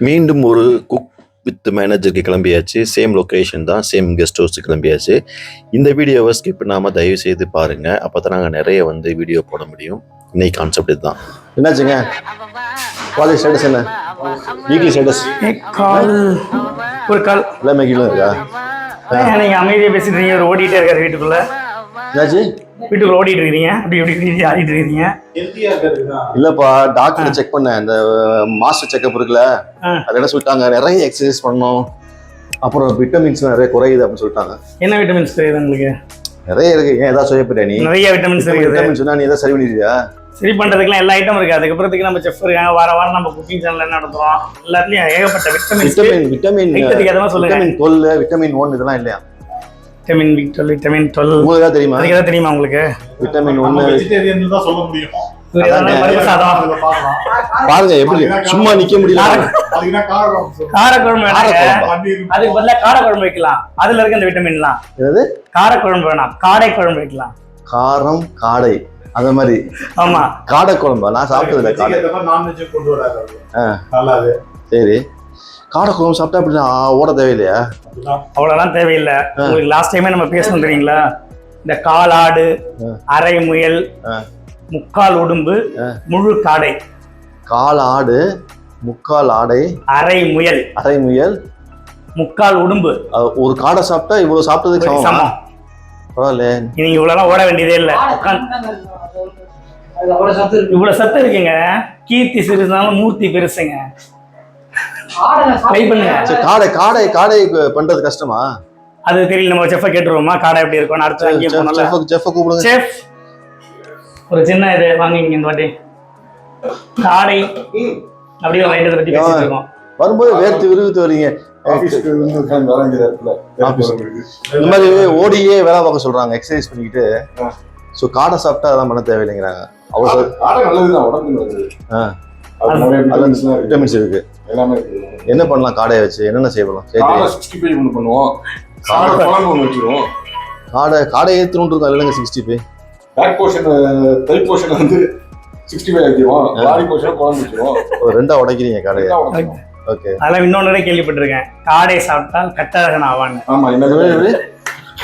மீண்டும் ஒரு cook with மேனேஜருக்கு கிளம்பியாச்சு. சேம் லொக்கேஷன் தான், சேம் கெஸ்ட் ஹவுஸ்க்கு கிளம்பியாச்சு. இந்த வீடியோவை ஸ்கிப் பண்ணாமல் தயவு செய்து பாருங்கள். அப்போ தான் நாங்கள் நிறைய வீடியோ போட முடியும். இன்னைக்கு கான்செப்ட் இதுதான். என்னாச்சுங்க? காலேஜ் ஸ்டேட்டஸ் என்ன? வீக்லி ஸ்டேட்டஸ் ஒரு கால் எல்லாமே கீழே இருக்கா? நீங்கள் அமைதியாக பேசிட்டு இருக்கீங்க. ஒரு ஓடிட்டே இருக்காரு வீட்டுக்குள்ள. என்னாச்சு? வீட்டுக்குள்ள ஓடிட்டு இருக்கீங்க, அப்படி எப்படி ஆடிட்டு இருக்கீங்க? இல்லப்பா, டாக்டர் செக் பண்ணேன். இந்த மாஸ்டர் செக்அப் இருக்குல்ல, அது என்ன சொல்லிட்டாங்க, நிறைய எக்ஸசைஸ் பண்ணணும், அப்புறம் விட்டமின்ஸ் நிறைய குறையுது அப்படின்னு சொல்லிட்டாங்க. என்ன விட்டமின்ஸ் தெரியுது உங்களுக்கு? நிறைய இருக்கு. ஏன் ஏதாவது சொல்ல போறியா நீ? நிறைய விட்டமின்ஸ் இருக்குது. விட்டமின்ஸ் சொன்னா நீ ஏதாவது சரி பண்ணிடுறியா? சரி பண்றதுக்குலாம் எல்லா ஐட்டம் இருக்கு. அதுக்கப்புறத்துக்கு நம்ம செஃப் இருக்காங்க, வாரம் நம்ம குக்கிங் சேனல் நடத்துறோம். எல்லாத்துலயும் ஏகப்பட்ட விட்டமின்ஸ். விட்டமின் விட்டமின் 12, விட்டமின் 1 இதெல்லாம் இல்லையா? விட்டமின் B12, விட்டமின் 12 உங்களுக்கு தெரியுமா? அதுக்கு தெரியுமா உங்களுக்கு? விட்டமின் 1 வெஜிடேரியன் தான் சொல்ல முடியும். பாருங்க எப்படி சும்மா நிக்க முடியல. காரக்குழம்பு அதுக்கு பதிலா காரக்குழம்பு வைக்கலாம். அதுல இருக்க இந்த விட்டமின்லாம். என்னது? காரக்குழம்பு வேணாம், காடை குழம்பு வைக்கலாம். காரம் காடை அந்த மாதிரி. ஆமா, காடை குழம்பு நான் சாப்பிட்டது இல்லை. காடை நான்வெஜ் கொண்டு வராது. சரி, காடை குழம்பு சாப்பிட்டா அப்படின்னா ஓட தேவையில்லையா? அவ்வளவுதான் தேவையில்லை. உங்களுக்கு லாஸ்ட் டைமே நம்ம பேசணும் தெரியுங்களா? இந்த காலாடு, அரை முயல், முக்கால் உடும்பு, முழு காடை. கால் ஆடு, முக்கால் ஆடை, அரை முயல், முக்கால் உடும்பு. ஒரு காடை சாப்பிட்டா இவ்வளவு சாப்பிட்டதுக்கு சமம். பரவாயில்ல, நீங்க இவ்வளவு ஓட வேண்டியதே இல்லை. இவ்வளவு சத்து இருக்குங்க. கீர்த்தி சிறுசாலும் மூர்த்தி பெருசுங்க. காடை காடை காடை பண்றது கஷ்டமா? அது தெரியல. நம்ம செஃப்பை கேட்டுருவோமா காடை எப்படி இருக்கும்? அடுத்து அங்கே போனோம்ல, செஃப்பை கூப்பிடுங்க. செஃப், ஒரு சின்ன இது வாங்கிங்க இந்த வாட்டி. காடை அப்படியே ஒரு ஐட்டத்தை பத்தி பேசிட்டு இருக்கோம். வரும்போது வேர்த்து விரும்பி வரீங்க. இந்த மாதிரி ஓடியே வேலை பார்க்க சொல்றாங்க, எக்ஸசைஸ் பண்ணிக்கிட்டு. ஸோ காடை சாப்பிட்டா அதெல்லாம் பண்ண தேவையில்லைங்கிறாங்க. அவ்வளோ விட்டமின்ஸ் இருக்கு. என்ன பண்ணலாம் காடையை வச்சு? என்னென்ன செய்யலாம்? காடை ஏற்றணும் இருக்கும். இல்லைங்க 65 பேக் போர்ஷன், தை போர்ஷன் வந்து 65 ஆக்கிடுவோம். பாடி போர்ஷன் குழம்பு வச்சிருவோம். ஒரு ரெண்டா உடைக்கிறீங்க காடையை. ஓகே, அதெல்லாம் இன்னொன்னு கேள்விப்பட்டிருக்கேன். காடை சாப்பிட்டால் கட்டழகன் ஆவான்னு. ஆமா, என்ன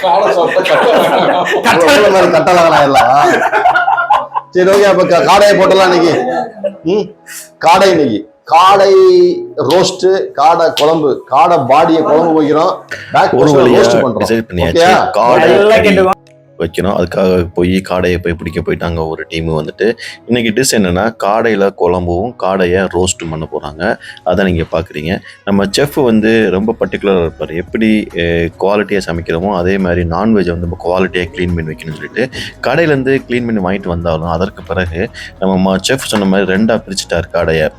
காடை சாப்பிட்டா கட்டழகன் ஆயிடலாம். சரி, ஓகே, அப்ப காடையை போட்டலாம் இன்னைக்கு. காடை இன்னைக்கு காடை ரோஸ்ட், காடை குழம்பு, காடை பாடியை குழம்பு வைக்கிறோம். ரோஸ்ட் பண்றோம் வைக்கணும். அதுக்காக போய் காடையை போய் பிடிக்க போயிட்டாங்க ஒரு டீமு. இன்னைக்கு டிஷ் என்னன்னா, காடையில் குழம்பும் காடையை ரோஸ்ட்டும் பண்ண போகிறாங்க. அதை நீங்கள் பார்க்குறீங்க. நம்ம செஃப் ரொம்ப பர்டிகுலராக இருப்பார். எப்படி குவாலிட்டியாக சமைக்கிறோமோ அதே மாதிரி நான்வெஜ்ஜை நம்ம குவாலிட்டியாக க்ளீன் பண்ணி வைக்கணும்னு சொல்லிட்டு கடையிலேருந்து க்ளீன் பண்ணி வாங்கிட்டு வந்தாலும் அதற்கு பிறகு நம்ம செஃப் சொன்ன மாதிரி ரெண்டாக பிரிச்சுட்டார் காடையை.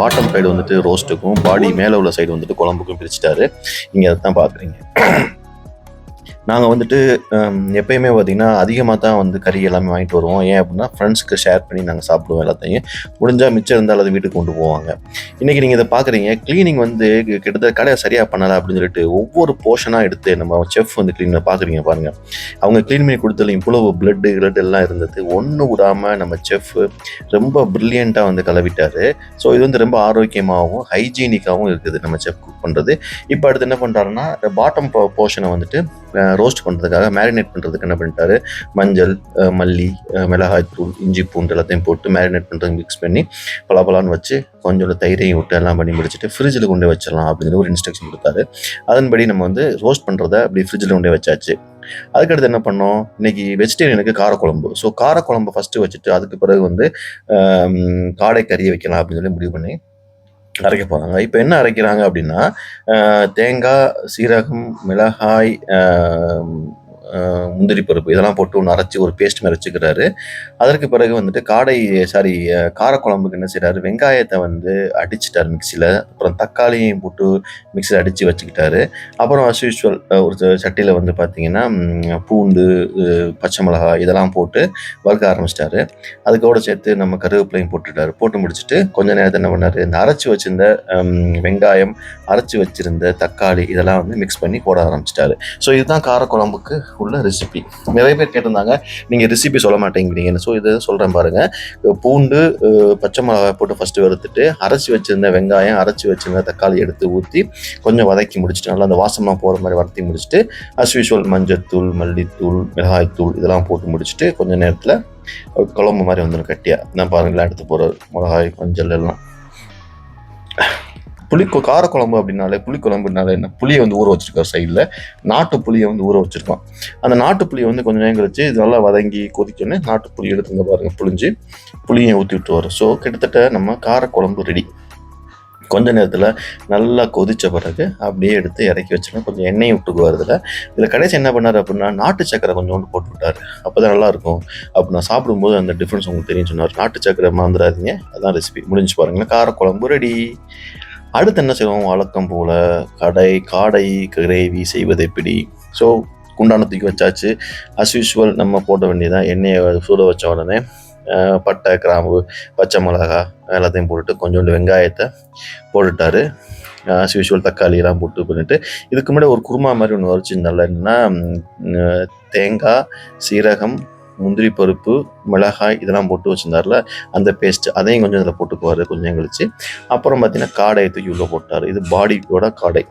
பாட்டம் சைடு ரோஸ்ட்டுக்கும், பாடி மேலே உள்ள சைடு குழம்புக்கும் பிரிச்சுட்டாரு. நீங்கள் அதை தான் பார்க்குறீங்க. நாங்கள் எப்பயுமே பார்த்திங்கன்னா அதிகமாக தான் கறி எல்லாமே வாங்கிட்டு வருவோம். ஏன் அப்படின்னா ஃப்ரெண்ட்ஸுக்கு ஷேர் பண்ணி நாங்கள் சாப்பிடுவோம். எல்லாத்தையும் முடிஞ்சால் மிச்சம் இருந்தால் அதை வீட்டுக்கு கொண்டு போவாங்க. இன்றைக்கி நீங்கள் இதை பார்க்குறீங்க. க்ளீனிங் கிட்டத்தட்ட கடையை சரியாக பண்ணலை அப்படின்னு சொல்லிட்டு ஒவ்வொரு போர்ஷனாக எடுத்து நம்ம செஃப் க்ளீன் பார்க்குறீங்க. பாருங்கள், அவங்க க்ளீன் பண்ணி கொடுத்தல இவ்வளவு பிளட்டு எல்லாம் இருந்தது. ஒன்று விடாமல் நம்ம செஃப் ரொம்ப ப்ரில்லியண்ட்டாக கலவிட்டார். ஸோ இது ரொம்ப ஆரோக்கியமாகவும் ஹைஜீனிக்காகவும் இருக்குது நம்ம செஃப் குக் பண்ணுறது. இப்போ அடுத்து என்ன பண்ணுறாருன்னா, பாட்டம் போர்ஷனை ரோஸ்ட் பண்ணுறதுக்காக மேரினேட் பண்ணுறதுக்கு என்ன பண்ணிட்டாரு, மஞ்சள், மல்லி, மிளகாய் தூள், இஞ்சி பூண்டு எல்லாத்தையும் போட்டு மேரினேட் பண்ணுறதுக்கு மிக்ஸ் பண்ணி பலான்னு வச்சு கொஞ்சம் தயிரையும் விட்டு எல்லாம் பண்ணி முடிச்சுட்டு ஃப்ரிட்ஜில் கொண்டு வச்சிடலாம் அப்படின்னு ஒரு இன்ஸ்ட்ரக்ஷன் கொடுத்தாரு. அதன்படி நம்ம ரோஸ்ட் பண்ணுறதை அப்படி ஃப்ரிட்ஜில் கொண்டு வச்சாச்சு. அதுக்கடுத்து என்ன பண்ணோம், இன்னைக்கு வெஜிடேரியனுக்கு காரக்குழம்பு. ஸோ காரக்குழம்பு ஃபஸ்ட்டு வச்சுட்டு அதுக்கு பிறகு காடை கறியை வைக்கலாம் அப்படின்னு சொல்லி முடிவு பண்ணி அரைக்க போகிறாங்க. இப்போ என்ன அரைக்கிறாங்க அப்படின்னா, தேங்காய், சீரகம், மிளகாய், முந்திரி பருப்பு இதெல்லாம் போட்டு ஒன்று அரைச்சி ஒரு பேஸ்ட் மாதிரி வச்சுக்கிறாரு. அதற்கு பிறகு காரக்குழம்புக்கு என்ன செய்கிறாரு, வெங்காயத்தை அடிச்சிட்டார் மிக்சியில். அப்புறம் தக்காளியும் போட்டு மிக்சியில் அடித்து வச்சுக்கிட்டாரு. அப்புறம் அஸ் யூஸ்வல் ஒரு சட்டியில் பார்த்தீங்கன்னா பூண்டு, பச்சை மிளகாய் இதெல்லாம் போட்டு வறுக்க ஆரம்பிச்சிட்டாரு. அதுக்கோடு சேர்த்து நம்ம கருவேப்பிலையும் போட்டுட்டாரு. போட்டு முடிச்சுட்டு கொஞ்சம் நேரத்தை என்ன பண்ணார், இந்த அரைச்சி வச்சிருந்த வெங்காயம், அரைச்சி வச்சிருந்த தக்காளி இதெல்லாம் மிக்ஸ் பண்ணி போட ஆரம்பிச்சிட்டாரு. ஸோ இதுதான் காரக்குழம்புக்கு உள்ள ரெசிபி. நிறைய பேர் கேட்டிருந்தாங்க, நீங்கள் ரெசிபி சொல்ல மாட்டேங்கிறீங்கன்னு. ஸோ இதை சொல்கிறேன் பாருங்கள். பூண்டு, பச்சை மிளகாய் போட்டு ஃபஸ்ட்டு வறுத்துட்டு, அரைச்சி வச்சுருந்த வெங்காயம், அரைச்சி வச்சுருந்த தக்காளி எடுத்து ஊற்றி கொஞ்சம் வதக்கி முடிச்சுட்டு, நல்லா அந்த வாசமாக போகிற மாதிரி வதக்கி முடிச்சுட்டு, அஸ் யூஷுவல் மஞ்சத்தூள், மல்லித்தூள், மிளகாய்த்தூள் இதெல்லாம் போட்டு முடிச்சுட்டு கொஞ்சம் நேரத்தில் குழம்பு மாதிரி வந்துடும் கட்டியாக. நான் பாருங்களேன் எடுத்து போகிற மிளகாய், மஞ்சள் எல்லாம். காரக்குழம்பு அப்படின்னாலே புளிக்குழம்புனால என்ன, புளியை வந்து ஊற வச்சிருக்கோம் சைடில், நாட்டு புளியை வந்து ஊற வச்சிருக்கோம். அந்த நாட்டு புளியை வந்து கொஞ்சம் நேரம் கழிச்சு இது நல்லா வதங்கி கொதிக்கணும். நாட்டு புளி எடுத்துங்க பாருங்கள், புளிஞ்சு புளியை ஊற்றி விட்டு வரும். ஸோ கிட்டத்தட்ட நம்ம காரக்குழம்பு ரெடி. கொஞ்ச நேரத்தில் நல்லா கொதித்த பிறகு அப்படியே எடுத்து இறக்கி வச்சுருக்கோம். கொஞ்சம் எண்ணெய் விட்டுக்குவார். இதில் கடைசி என்ன பண்ணார் அப்படின்னா, நாட்டு சக்கரை கொஞ்சோண்டு போட்டு விட்டார். அப்போ தான் நல்லாயிருக்கும். அப்போ நான் சாப்பிடும்போது அந்த டிஃப்ரென்ஸ் உங்களுக்கு தெரியும் சொன்னார். நாட்டு சக்கரை மறந்துடாதீங்க. அதான் ரெசிபி முடிஞ்சு பாருங்களேன். காரக்குழம்பு ரெடி. அடுத்து என்ன செய்வோம், வழக்கம் போல் காடை கிரேவி செய்வது எப்படி. ஸோ குண்டான தூக்கி வச்சாச்சு. அஸ் யூஷுவல் நம்ம போட வேண்டியதான். எண்ணெயை சூட வச்ச உடனே பட்டை, கிராம்பு, பச்சை மிளகா எல்லாத்தையும் போட்டுட்டு கொஞ்சோண்டு வெங்காயத்தை போட்டுட்டாரு. அஸ் யூஷுவல் தக்காளியெல்லாம் போட்டு பண்ணிட்டு, இதுக்கு முன்னாடி ஒரு குருமா மாதிரி ஒன்று வச்சுருந்தால, என்னென்னா தேங்காய், சீரகம், முந்திரி பருப்பு, மிளகாய் இதெல்லாம் போட்டு வச்சுருந்தார்ல, அந்த பேஸ்ட்டு அதையும் கொஞ்சம் இதில் போட்டுக்குவார் கொஞ்சம் கழிச்சு. அப்புறம் பார்த்தீங்கன்னா காடையை தூக்கி உள்ளே போட்டார். இது பாடியோட காடை.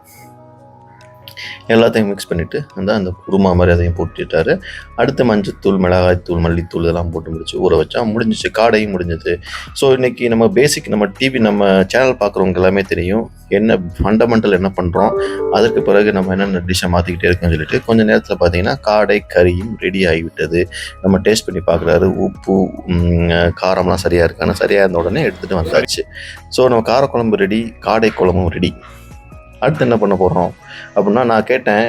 எல்லாத்தையும் மிக்ஸ் பண்ணிவிட்டு அந்த குருமா மாதிரி அதையும் போட்டுட்டாரு. அடுத்து மஞ்சத்தூள், மிளகாய்த்தூள், மல்லித்தூள் இதெல்லாம் போட்டு முடிச்சு ஊற வச்சா முடிஞ்சிச்சு. காடையும் முடிஞ்சது. ஸோ இன்றைக்கி நம்ம பேசிக் நம்ம டிவி நம்ம சேனல் பார்க்குறவங்க எல்லாமே தெரியும் என்ன ஃபண்டமெண்டல் என்ன பண்ணுறோம், அதற்கு பிறகு நம்ம என்னென்ன டிஷ்ஷை மாற்றிக்கிட்டே இருக்கோம்னு சொல்லிட்டு கொஞ்சம் நேரத்தில் பார்த்தீங்கன்னா காடை கறியும் ரெடி ஆகிவிட்டது. நம்ம டேஸ்ட் பண்ணி பார்க்குறாரு, உப்பு காரம்லாம் சரியாக இருக்கான்னு. சரியாக இருந்த உடனே எடுத்துகிட்டு வந்தாச்சு. ஸோ நம்ம காரக்குழம்பு ரெடி, காடை குழம்பும் ரெடி. அடுத்து என்ன பண்ண போகிறோம் அப்படின்னா, நான் கேட்டேன்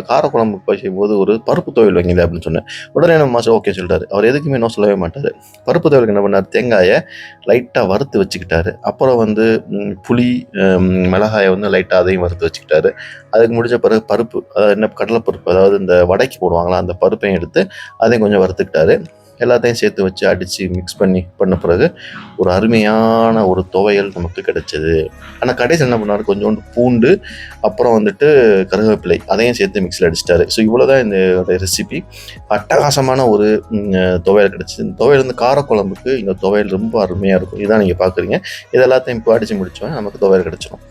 காரக்குழம்பு செய்யும்போது ஒரு பருப்பு துவையல் வைங்க அப்படின்னு சொன்னேன். உடனே நம்ம மாஸ்டர் ஓகே சொல்லிட்டாரு. அவர் எதுக்குமே இன்னும் சொல்லவே மாட்டார். பருப்பு துவையலுக்கு என்ன பண்ணார், தேங்காயை லைட்டாக வறுத்து வச்சுக்கிட்டாரு. அப்புறம் புளி, மிளகாயை லைட்டாக அதையும் வறுத்து வச்சுக்கிட்டாரு. அதுக்கு முடிஞ்ச பிறகு பருப்பு, என்ன கடலைப்பருப்பு, அதாவது இந்த வடைக்கு போடுவாங்களா அந்த பருப்பையும் எடுத்து அதையும் கொஞ்சம் வறுத்துக்கிட்டாரு. எல்லாத்தையும் சேர்த்து வச்சு அடித்து மிக்ஸ் பண்ண பிறகு ஒரு அருமையான ஒரு துவையல் நமக்கு கிடைச்சது. ஆனால் கடைசி என்ன பண்ணார், கொஞ்சோண்டு பூண்டு, அப்புறம் கருவேப்பிலை அதையும் சேர்த்து மிக்ஸில் அடிச்சிட்டாரு. ஸோ இவ்வளோதான் இந்த ரெசிபி. அட்டகாசமான ஒரு துவையல் கிடச்சிது. இந்த துவையல் காரக்குழம்புக்கு இந்த துவையல் ரொம்ப அருமையாக இருக்கும். இதான் நீங்கள் பார்க்குறீங்க. இது எல்லாத்தையும் இப்போ அடித்து முடிச்சோம், நமக்கு துவையல் கிடச்சிடும்.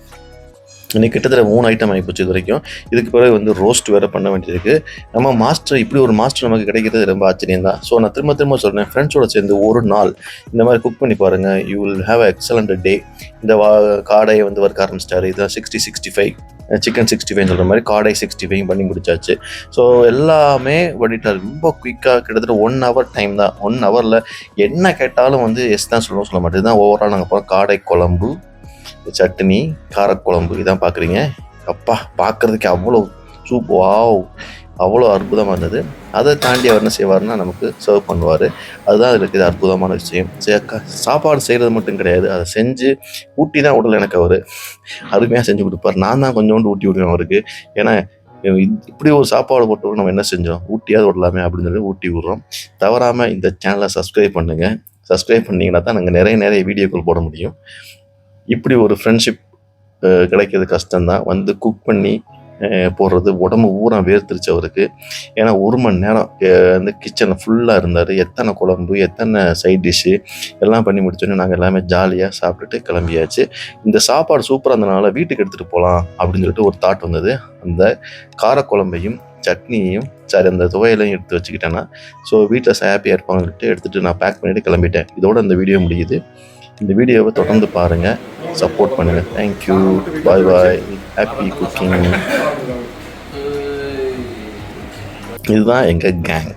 இன்றைக்கி கிட்டத்தட்ட 3 ஐட்டம் ஆகிப்போச்சு இது வரைக்கும். இதுக்கு பிறகு ரோஸ்ட் வேறு பண்ண வேண்டியிருக்கு. நம்ம மாஸ்டர், இப்படி ஒரு மாஸ்டர் நமக்கு கிடைக்கிறது ரொம்ப ஆச்சரியம் தான். ஸோ நான் திரும்ப சொல்கிறேன், ஃப்ரெண்ட்ஸோட சேர்ந்து ஒரு நாள் இந்த மாதிரி குக் பண்ணி பாருங்கள். யூ வில் ஹேவ் எக்ஸலண்ட் டே. இந்த காடையை வறுக்க ஆரம்பிச்சிட்டாரு. இதுதான் 60-65 சிக்கன் 65 சொல்கிற மாதிரி காடை 65 பண்ணி முடிச்சாச்சு. ஸோ எல்லாமே வடிட்டார் ரொம்ப குயிக்காக. கிட்டத்தட்ட 1 hour டைம் தான். 1 hourல என்ன கேட்டாலும் எஸ் தான் சொல்ல மாட்டேன். இதுதான் ஓவரால் நாங்கள் போகிறோம். காடை குழம்பு, சட்னி, காரக்குழம்பு இதான் பார்க்குறீங்க. அப்பா பார்க்குறதுக்கு அவ்வளோ அவ்வளோ அற்புதமாக இருந்தது. அதை தாண்டி அவர் என்ன செய்வார்னா நமக்கு சர்வ் பண்ணுவார். அதுதான் இருக்குது அற்புதமான விஷயம். சாப்பாடு செய்கிறது மட்டும் கிடையாது, அதை செஞ்சு ஊட்டி தான் விடல எனக்கு. அவர் அருமையாக செஞ்சு கொடுப்பார். நான் தான் கொஞ்சோண்டு ஊட்டி விடுவேன் அவருக்கு. ஏன்னா இப்படி ஒரு சாப்பாடு போட்டு நம்ம என்ன செஞ்சோம், ஊட்டியாவது விடலாமே அப்படின்னு சொல்லி ஊட்டி விடுறோம். தவறாமல் இந்த சேனலை சப்ஸ்கிரைப் பண்ணுங்கள். சப்ஸ்கிரைப் பண்ணிங்கன்னா தான் நாங்கள் நிறைய வீடியோக்கள் போட முடியும். இப்படி ஒரு ஃப்ரெண்ட்ஷிப் கிடைக்கிறது கஷ்டம்தான். குக் பண்ணி போடுறது உடம்பு ஊரா வேர்த்துருச்சு அவருக்கு. ஏன்னா 1 மணி நேரம் கிச்சனில் ஃபுல்லாக இருந்தார். எத்தனை குழம்பு, எத்தனை சைட் டிஷ்ஷு எல்லாம் பண்ணி முடிச்சோன்னே நாங்கள் எல்லாமே ஜாலியாக சாப்பிட்டுட்டு கிளம்பியாச்சு. இந்த சாப்பாடு சூப்பராக இருந்தனால வீட்டுக்கு எடுத்துகிட்டு போகலாம் அப்படின்னு சொல்லிட்டு ஒரு தாட் வந்தது. அந்த காரக்குழம்பையும் சட்னியையும் அந்த துவையலையும் எடுத்து வச்சுக்கிட்டேன்னா ஸோ வீட்டில் ஹாப்பியாக இருப்பாங்கன்னு சொல்லிட்டு எடுத்துகிட்டு நான் பேக் பண்ணிவிட்டு கிளம்பிட்டேன். இதோட இந்த வீடியோ முடியுது. இந்த வீடியோவை தொடர்ந்து பாருங்கள், சப்போர்ட் பண்ணுங்கள். தேங்க்யூ, பாய், ஹாப்பி குக்கிங். இதுதான் எங்கள் கேங்.